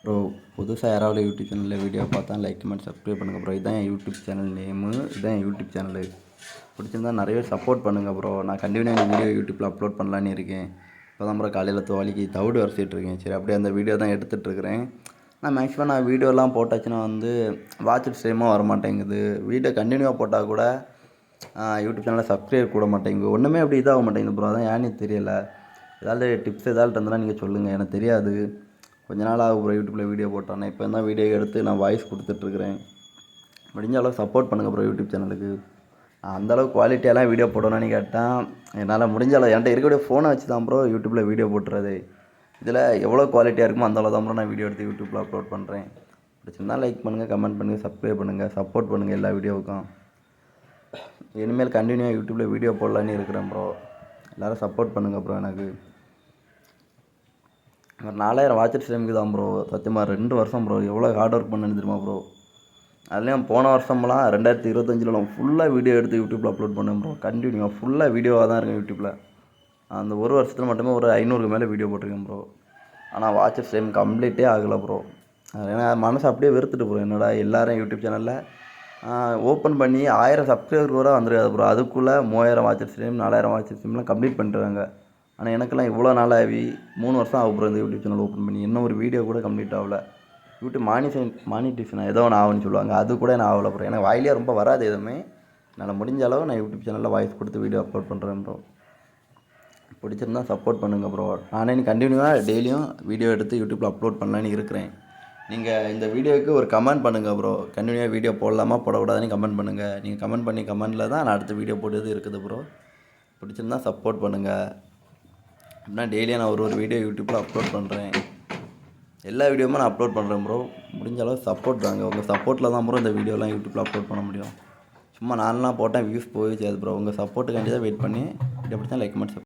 Bro புதுசாக யாராவது YouTube சேனலில் வீடியோ பார்த்தா லைக் கமெண்ட் சப்ஸ்கிரைப் பண்ணுங்கள் ப்ரோ. இதுதான் என் யூடியூப் சேனல் நேமு, இதுதான் என் யூடியூப் சேனலு. பிடிச்சிருந்தா நிறைய சப்போர்ட் பண்ணுங்கள் ப்ரோ. நான் கண்டினியூ வீடியோ யூடியூப்பில் அப்லோட் பண்ணலான்னு இருக்கேன். இப்போ தான் ப்ரோ காலையில் தோழிக்கு தவிடு வரைச்சிட்ருக்கேன். சரி அப்படியே அந்த வீடியோ தான் எடுத்துகிட்ருக்கிறேன். நான் வீடியோலாம் போட்டாச்சுன்னா வாட்ச் டைமாக வர மாட்டேங்குது. வீடியோ கண்டினியூவாக போட்டால் கூட யூடியூப் சேனலில் சப்ஸ்கிரைப் கூட மாட்டேங்குது. ஒன்றுமே அப்படி இதாக மாட்டேங்குது ப்ரோ. அதான் ஏன்னு தெரியல. ஏதாவது டிப்ஸ் ஏதாவது இருந்தால் நீங்கள் சொல்லுங்கள். எனக்கு தெரியாது. கொஞ்ச நாள் ஆகும் ப்ரோ யூடியூப்பில் வீடியோ போட்டோன்னே. இப்போ தான் வீடியோ எடுத்து நான் வாய்ஸ் கொடுத்துட்ருக்குறேன். முடிஞ்ச அளவுக்கு சப்போர்ட் பண்ணுங்கள் ப்ரோ யூடியூப் சேனலுக்கு. அந்தளவுக்கு குவாலிட்டியெல்லாம் வீடியோ போடணும்னு கேட்டால் என்னால் முடிஞ்ச அளவு என்கிட்ட இருக்கக்கூடிய ஃபோனை வச்சு தான் ப்ரோ யூடியூப்பில் வீடியோ போட்டுறது. இதில் எவ்வளோ குவாலிட்டியாக இருக்குமோ அந்தளவு தான் ப்ரோ நான் வீடியோ எடுத்து யூடியூப்பில் அப்லோட் பண்ணுறேன். பிடிச்சிருந்தால் லைக் பண்ணுங்கள், கமெண்ட் பண்ணுங்கள், சப்ஸ்கிரைப் பண்ணுங்கள், சப்போர்ட் பண்ணுங்கள் எல்லா வீடியோவுக்கும். இனிமேல் கண்டினியூவாக யூடியூப்பில் வீடியோ போடலான்னு இருக்கிறேன் ப்ரோ. எல்லோரும் சப்போர்ட் பண்ணுங்கள் ப்ரோ. எனக்கு ஒரு 4000 வாட்ச் டைமுக்கு தான் ப்ரோ. சத்தியமாக 2 வருஷம் ப்ரோ. எவ்வளோ ஹார்ட் ஒர்க் பண்ணேன்னு தெரியுமா ப்ரோ. அதுலேயும் போன வருஷம்லாம் 2025 ஃபுல்லாக வீடியோ எடுத்து யூடியூப்பில் அப்லோட் பண்ணேன் ப்ரோ. கண்டினியூவாக ஃபுல்லாக வீடியோவாக தான் இருக்கேன் யூடியூப்பில். அந்த ஒரு வருஷத்தில் மட்டுமே ஒரு 500க்கு மேலே வீடியோ போட்டிருக்கேன் ப்ரோ. ஆனால் வாட்ச் டைம் கம்ப்ளீட்டே ஆகலை ப்ரோ. ஏன்னா மனசு அப்படியே வெறுத்துட்டு ப்ரோ. என்னடா எல்லாரும் யூடியூப் சேனலில் ஓப்பன் பண்ணி 1000 சப்ஸ்கிரைபர் கூட வந்துருக்காது ப்ரோ. அதுக்குள்ளே 3000 வாட்ச் டைம் 4000 வாட்ச் டைம்லாம் கம்ப்ளீட் பண்ணிட்டுறாங்க. ஆனால் எனக்கெல்லாம் இவ்வளோ நாள் ஆகி 3 வருஷம் ஆகும் ப்ரோ இந்த யூடியூப் சேனல் ஓப்பன் பண்ணி. இன்னும் ஒரு வீடியோ கூட கம்ப்ளீட் ஆகல. யூடியூப் மானிட்டேஷன் ஏதோ ஒன்று ஆகுன்னு சொல்லுவாங்க. அது கூட நான் ஆகலை ப்ரோ. எனக்கு வாயிலே ரொம்ப வராது எதுவுமே. என்னால் முடிஞ்ச அளவு நான் யூடியூப் சேனலில் வாய்ஸ் கொடுத்து வீடியோ அப்லோட் பண்ணுறேன் ப்ரோ. பிடிச்சிருந்தா சப்போர்ட் பண்ணுங்கள் ப்ரோ. நானே கண்டினியூவாக டெய்லியும் வீடியோ எடுத்து யூடியூப்பில் அப்லோட் பண்ணலான்னு இருக்கிறேன். நீங்கள் இந்த வீடியோவுக்கு ஒரு கமெண்ட் பண்ணுங்கள் ப்ரோ. கண்டினியூவாக வீடியோ போடலாமா போடக்கூடாதுன்னு கமெண்ட் பண்ணுங்கள். நீங்கள் கமெண்ட் பண்ணி கமெண்டில் தான் நான் அடுத்த வீடியோ போட்டது இருக்குது ப்ரோ. பிடிச்சிருந்தா சப்போர்ட் பண்ணுங்கள். அப்படின்னா டெய்லியும் நான் ஒரு வீடியோ யூடியூப்பில் அப்லோட் பண்ணுறேன். எல்லா வீடியோவுமே நான் அப்லோட் பண்ணுறேன் ப்ரோ. முடிஞ்ச அளவு சப்போர்ட் தாங்க. உங்கள் சப்போர்ட்டில் தான் ப்ரோ இந்த வீடியோலாம் யூடியூப்பில் அப்லோட் பண்ண முடியும். சும்மா நான்லாம் போட்டேன் வியூஸ் போயிடுச்சு அது ப்ரோ. உங்கள் சப்போர்ட்டுக்காண்டி தான் வெயிட் பண்ணி எப்படி தான் லைக் பண்ணி